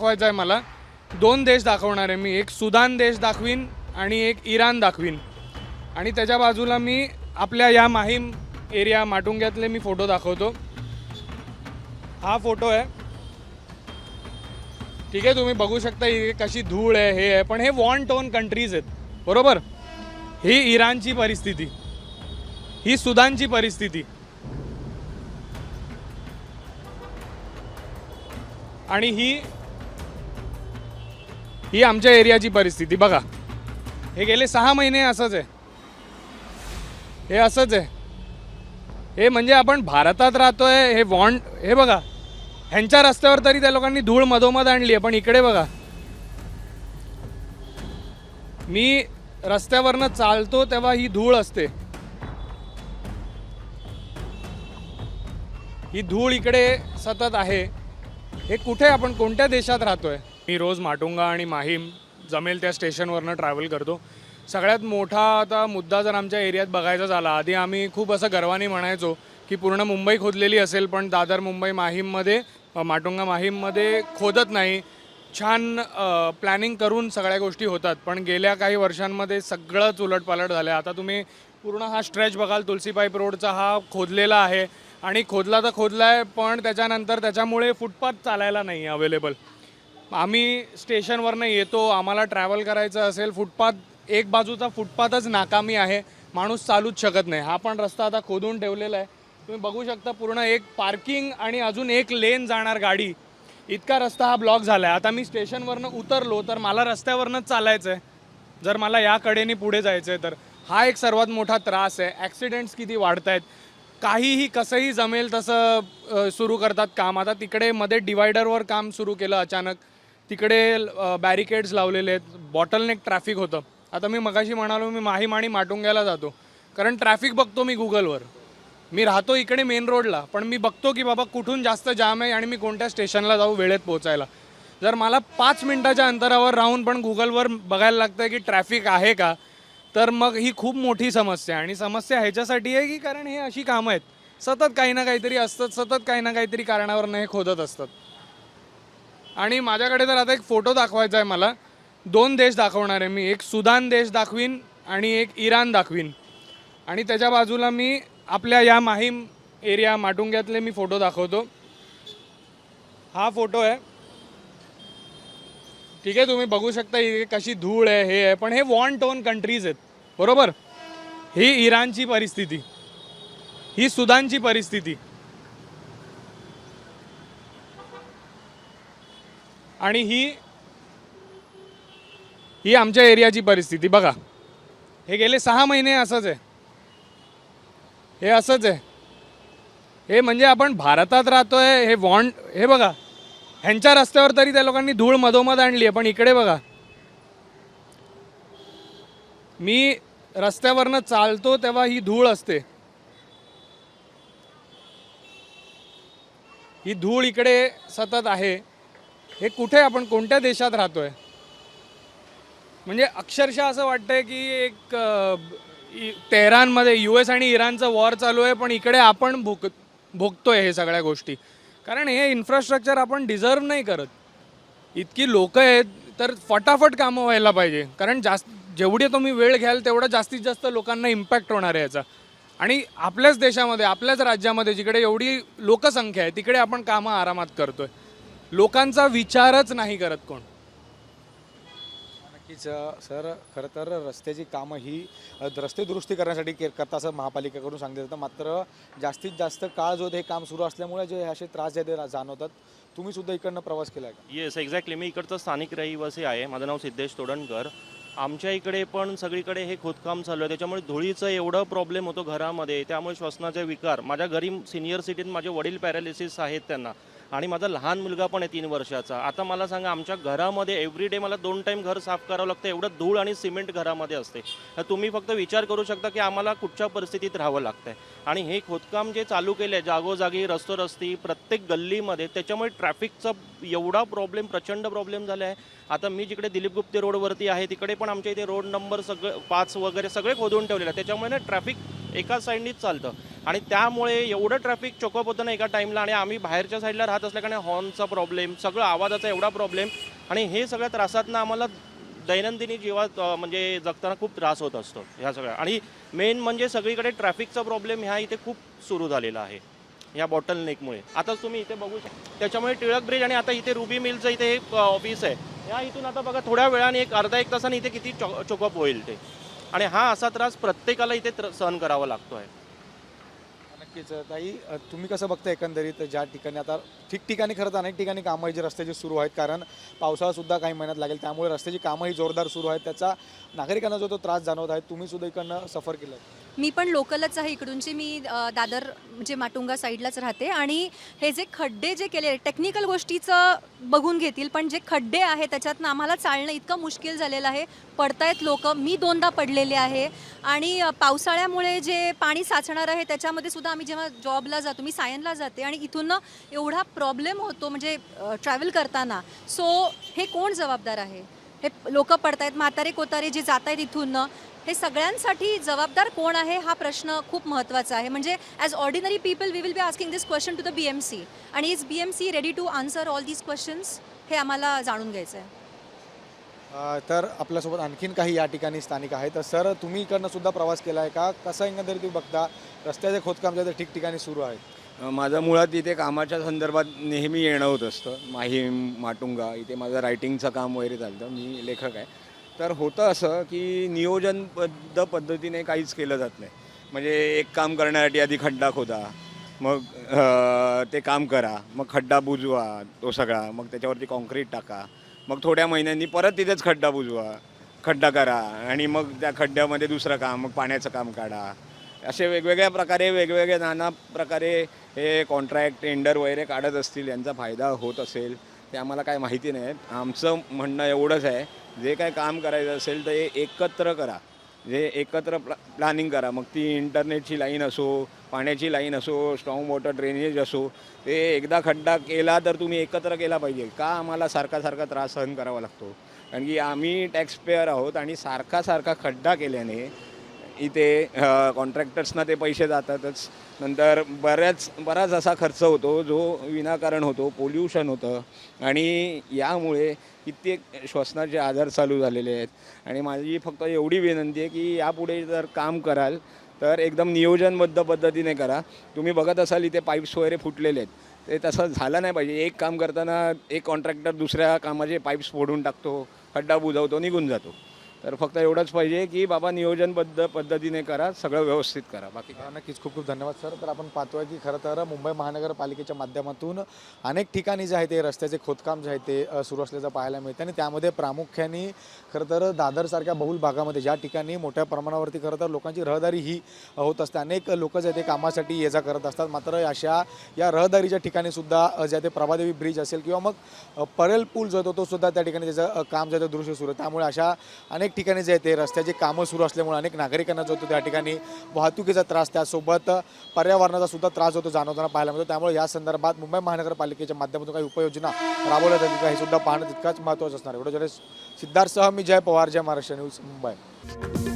दाखवायचं आहे मला. दोन देश दाखवणार आहे मी. एक सुदान देश दाखवीन आणि एक इराण दाखवीन. आणि त्याच्या बाजूला मी आपल्या या माहीम एरिया माटुंग्यातले मी फोटो दाखवतो. हा फोटो आहे, ठीक आहे. तुम्ही बघू शकता ही कशी धूळ आहे, हे आहे. पण हे वॉन टोन कंट्रीज आहेत, बरोबर. ही इराणची परिस्थिती, ही सुदानची परिस्थिती आणि ही आमच्या एरियाची परिस्थिती. बघा, हे गेले 6 महिने असंच आहे. हे असंच आहे. हे म्हणजे आपण भारतात राहतोय. हे बघा, ह्यांच्या रस्त्यावर तरी त्या लोकांनी धूळ मधोमध आणली आहे. पण इकडे बघा, मी रस्त्यावरनं चालतो तेव्हा ही धूळ असते. ही धूळ इकडे सतत आहे. हे कुठे, आपण कोणत्या देशात राहतोय. मी रोज माटुंगा आणि माहीम जमेल त्या स्टेशनवरनं ट्रॅव्हल करतो. सगळ्यात मोठा आता मुद्दा जर आमच्या एरियात बघायचा झाला, आधी आम्ही खूप असं गर्वाने म्हणायचो की पूर्ण मुंबई खोदलेली असेल, पण दादर मुंबई माहीममध्ये, माटुंगा माहीममध्ये खोदत नाही. छान प्लॅनिंग करून सगळ्या गोष्टी होतात. पण गेल्या काही वर्षांमध्ये सगळंच उलटपालट झालं आहे. आता तुम्ही पूर्ण हा स्ट्रेच बघाल, तुलसी पाईप रोडचा, हा खोदलेला आहे. आणि खोदला तर खोदला आहे, पण त्याच्यानंतर त्याच्यामुळे फुटपाथ चालायला नाही अवेलेबल. आम्ही स्टेशनवरनं येतो, आम्हाला ट्रॅव्हल करायचं असेल, फुटपाथ एक बाजूचा फुटपाथच नाकामी आहे, माणूस चालूच शकत नाही. हा पण रस्ता आता खोदून ठेवलेला आहे. तुम्ही बघू शकता पूर्ण एक पार्किंग आणि अजून एक लेन जाणार गाडी, इतका रस्ता हा ब्लॉक झाला आहे. आता मी स्टेशनवरनं उतरलो तर मला रस्त्यावरनंच चालायचं आहे जर मला या कडेने पुढे जायचं आहे तर. हा एक सर्वात मोठा त्रास आहे. ॲक्सिडेंट्स किती वाढत आहेत. काहीही कसंही जमेल तसं सुरू करतात काम. आता तिकडे मध्ये डिवायडरवर काम सुरू केलं अचानक. तिकडे बॅरिकेड्स लावलेले आहेत. बॉटलनेक ट्रॅफिक होतं. आता मी मगाशी म्हणालो मी माहीम आणि माटुंग्याला जातो कारण ट्रॅफिक बघतो मी गुगलवर. मी राहतो इकडे मेन रोडला, पण मी बघतो की बाबा कुठून जास्त जाम आहे आणि मी कोणत्या स्टेशनला जाऊ वेळेत पोहोचायला. जर मला 5 मिनिटाच्या अंतरावर राहून पण गुगलवर बघायला लागतं की ट्रॅफिक आहे का, तर मग ही खूप मोठी समस्या आहे. आणि समस्या ह्याच्यासाठी आहे की कारण हे अशी कामं आहेत, सतत काही ना काहीतरी असतात, सतत काही ना काहीतरी कारणावरनं हे खोदत असतात. आणि माझ्याकडे तर आता एक फोटो दाखवायचा आहे मला. 2 देश दाखवणार आहे मी. एक सुदान देश दाखवीन आणि एक इराण दाखवीन. आणि त्याच्या बाजूला मी आपल्या या माहीम एरिया माटुंग्यातले मी फोटो दाखवतो. हा फोटो आहे, ठीक आहे. तुम्ही बघू शकता ही कशी धूळ आहे, हे आहे. पण हे वॉन टोन कंट्रीज आहेत, बरोबर. ही इराणची परिस्थिती, ही सुदानची परिस्थिती आणि ही आमच्या एरियाची परिस्थिती. बघा, हे गेले 6 महिने असंच आहे. हे असंच आहे. हे म्हणजे आपण भारतात राहतोय. हे बघा, ह्यांच्या रस्त्यावर तरी त्या लोकांनी धूळ मधोमध आणली आहे. पण इकडे बघा, मी रस्त्यावरनं चालतो तेव्हा ही धूळ असते. ही धूळ इकडे सतत आहे. हे कुठे, आपण कोणत्या देशात राहतोय. म्हणजे अक्षरशः असं वाटतंय की एक तेहरानमध्ये US आणि इराणचं वॉर चालू आहे, पण इकडे आपण भोगतोय हे सगळ्या गोष्टी. कारण हे इन्फ्रास्ट्रक्चर आपण डिझर्व नाही करत. इतकी लोकं आहेत तर फटाफट कामं व्हायला पाहिजे. कारण जेवढी तुम्ही वेळ घ्याल तेवढं जास्तीत जास्त लोकांना इम्पॅक्ट होणार आहे याचा. आणि आपल्याच देशामध्ये, आपल्याच राज्यामध्ये जिकडे एवढी लोकसंख्या आहे, तिकडे आपण कामं आरामात करतोय. लोकांचा विचारच नाही करत कोण. नक्कीच सर, खरं तर रस्त्याची कामं ही रस्ते दुरुस्ती करण्यासाठी करता असं महापालिकेकडून सांगितलं जातं. मात्र जास्तीत जास्त काळ जो हे काम सुरू असल्यामुळे जे असे त्रास जे जाणवतात. तुम्ही सुद्धा इकडनं प्रवास केला आहे का? Yes, exactly. मी इकडचं स्थानिक रहिवासी आहे. माझं नाव सिद्धेश तोडणकर. आमच्या इकडे पण सगळीकडे हे खोदकाम चालू आहे. त्याच्यामुळे धुळीचं एवढं प्रॉब्लेम होतो घरामध्ये. त्यामुळे श्वसनाचे विकार. माझ्या घरी सिनियर सिटीत माझे वडील पॅरालिसिस आहेत त्यांना, आणि माझा लहान मुलगा पण आहे 3 वर्षाचा. आता मला सांगा, आमच्या घरामध्ये एव्हरीडे मला 2 टाईम घर साफ करावं लागतं. एवढं धूळ आणि सिमेंट घरामध्ये असते. तर तुम्ही फक्त विचार करू शकता की आम्हाला कुठच्या परिस्थितीत राहावं लागतं आहे. आणि हे खोदकाम जे चालू केलं आहे जागोजागी, रस्तोरस्ती, प्रत्येक गल्लीमध्ये, त्याच्यामुळे ट्रॅफिकचा एवढा प्रॉब्लेम, प्रचंड प्रॉब्लेम झाला आहे. आता मी जिकडे दिलीप गुप्ते रोडवरती आहे तिकडे पण आमच्या इथे रोड नंबर 5 वगैरे सगळे खोदून ठेवलेले आहे. त्याच्यामुळे ना ट्रॅफिक एका साईडनीच चालतं. आणि त्यामुळे एवढं ट्रॅफिक चोकअप होतं ना एका टाईमला, आणि आम्ही बाहेरच्या साईडला राहत असल्याकारणे हॉर्नचा प्रॉब्लेम, सगळं आवाजाचा एवढा प्रॉब्लेम, आणि हे सगळ्या त्रासातनं आम्हाला दैनंदिनी जीवात म्हणजे जगताना खूप त्रास होत असतो ह्या सगळ्या. आणि मेन म्हणजे सगळीकडे ट्रॅफिकचा प्रॉब्लेम ह्या इथे खूप सुरू झालेला आहे ह्या बॉटलनेकमुळे. आताच तुम्ही इथे बघू शकता, त्याच्यामुळे टिळक ब्रिज आणि आता इथे रुबी मिलचं इथे एक ऑफिस आहे, ह्या इथून आता बघा थोड्या वेळाने एक अर्धा एक तासाने इथे किती चोकअप होईल ते. आणि हा असा त्रास प्रत्येकाला इथे सहन करावा लागतो आहे. नक्कीच ताई, तुम्ही कसं बघता एकंदरीत ज्या ठिकाणी आता ठिकठिकाणी खरं तर अनेक ठिकाणी कामं जी रस्त्याची सुरू आहेत, कारण पावसाळासुद्धा काही महिन्यात लागेल, त्यामुळे रस्त्याची कामंही जोरदार सुरू आहेत, त्याचा नागरिकांना जो तो त्रास जाणवत आहे. तुम्ही सुद्धा इकडनं सफर केलं आहे. मी पण लोकलच आहे इकडूनची. मी दादर म्हणजे माटुंगा साईडलाच राहते. आणि हे जे खड्डे जे केले, टेक्निकल गोष्टीचं बघून घेतील, पण जे खड्डे आहे त्याच्यातनं आम्हाला चालणं इतकं मुश्किल झालेलं आहे. पडतायत लोक, मी 2दा पडलेले आहे. आणि पावसाळ्यामुळे जे पाणी साचणार आहे त्याच्यामध्ये सुद्धा आम्ही जेव्हा जॉबला जातो, मी सायनला जाते, आणि इथून एवढा प्रॉब्लेम होतो म्हणजे ट्रॅव्हल करताना. सो हे कोण जबाबदार आहे? हे लोक पडतायत, म्हातारे कोतारे जे जात आहेत इथून, हे सगळ्यांसाठी जबाबदार कोण आहे हा प्रश्न खूप महत्त्वाचा आहे. म्हणजे as ordinary people we will be asking this question to the BMC, आणि is BMC ready to answer all these questions, हे आम्हाला जाणून घ्यायचं आहे. तर आपल्यासोबत आणखीन काही या ठिकाणी स्थानिक आहेत. तर सर, तुम्ही इकडनं सुद्धा प्रवास केला आहे का? कसं एकंदरीत तुम्ही बघता रस्त्याचे खोदकाम जे ठिकठिकाणी सुरू आहे? माझं मुळात इथे कामाच्या संदर्भात नेहमी येणं होत असतं. माहीम, माटुंगा इथे माझं रायटिंगचं काम वगैरे चालतं, मी लेखक आहे. तर होतं असं की नियोजनबद्ध पद्धतीने काहीच केलं जात नाही. म्हणजे एक काम करण्यासाठी आधी खड्डा खोदा, मग ते काम करा, मग खड्डा बुजवा तो सगळा, मग त्याच्यावरती कॉन्क्रीट टाका, मग थोड्या महिन्यांनी परत तिथेच खड्डा बुजवा, खड्डा करा, आणि मग त्या खड्ड्यामध्ये दुसरं काम, मग पाण्याचं काम काढा. असे वेगवेगळ्या प्रकारे वेगवेगळे नाना प्रकारे हे कॉन्ट्रॅक्ट टेंडर वगैरे काढत असतील, यांचा फायदा होत असेल ते आम्हाला काय माहिती नाही. आमचं म्हणणं एवढंच आहे, जे काय काम करायचं असेल तर हे एकत्र करा, जे एकत्र प्लॅनिंग करा. मग ती इंटरनेटची लाईन असो, पाण्याची लाईन असो, स्ट्रॉंग वॉटर ड्रेनेज असो, ते एकदा खड्डा केला तर तुम्ही एकत्र केला पाहिजे. का आम्हाला सारखा त्रास सहन करावा लागतो? कारण की आम्ही टॅक्सपेअर आहोत, आणि सारखा खड्डा केल्याने इथे कॉन्ट्रॅक्टर्सना ते पैसे जातातच. नंतर बराच असा खर्च होतो जो विनाकारण होतो, पोल्युशन होतं, आणि यामुळे कित्येक श्वसनाचे आजार चालू झालेले आहेत. आणि माझी फक्त एवढी विनंती आहे की यापुढे जर काम कराल तर एकदम नियोजनबद्ध पद्धतीने करा. तुम्ही बघत असाल इथे पाईप्स वगैरे फुटलेले आहेत, ते तसं झालं नाही पाहिजे. एक काम करताना एक कॉन्ट्रॅक्टर दुसऱ्या कामाचे पाईप्स फोडून टाकतो, खड्डा बुजवतो, निघून जातो. तर फक्त एवढंच पाहिजे की बाबा नियोजनबद्ध पद्धतीने करा, सगळं व्यवस्थित करा. बाकी नक्कीच खूप धन्यवाद सर. तर आपण पाहतोय की खरं तर मुंबई महानगरपालिकेच्या माध्यमातून अनेक ठिकाणी जे आहे ते रस्त्याचे खोदकाम जे आहे ते सुरू असल्याचं पाहायला मिळतं. आणि त्यामध्ये प्रामुख्याने खरं तर दादरसारख्या बहुल भागामध्ये ज्या ठिकाणी मोठ्या प्रमाणावरती खरं तर लोकांची रहदारी ही होत असते, अनेक लोक जे ते कामासाठी ये जा करत असतात. मात्र अशा या रहदारीच्या ठिकाणी सुद्धा जे ते प्रभादेवी ब्रिज असेल किंवा मग परेल पूल जो होतो तो सुद्धा त्या ठिकाणी त्याचं काम जे दृश्य सुरू आहे. त्यामुळे अशा अनेक ठिकाणी जे आहे ते रस्त्याची कामं सुरू असल्यामुळे अनेक नागरिकांना जो होतो त्या ठिकाणी वाहतुकीचा त्रास, त्यासोबत पर्यावरणाचा सुद्धा त्रास होतो जाणवताना पाहायला मिळतो. त्यामुळे या संदर्भात मुंबई महानगरपालिकेच्या माध्यमातून काही उपाययोजना राबवल्या जातील का हे सुद्धा पाहणं तितकंच महत्त्वाचं असणार आहे. एवढं सिद्धार्थसह मी जय पवार, जय महाराष्ट्र न्यूज, मुंबई.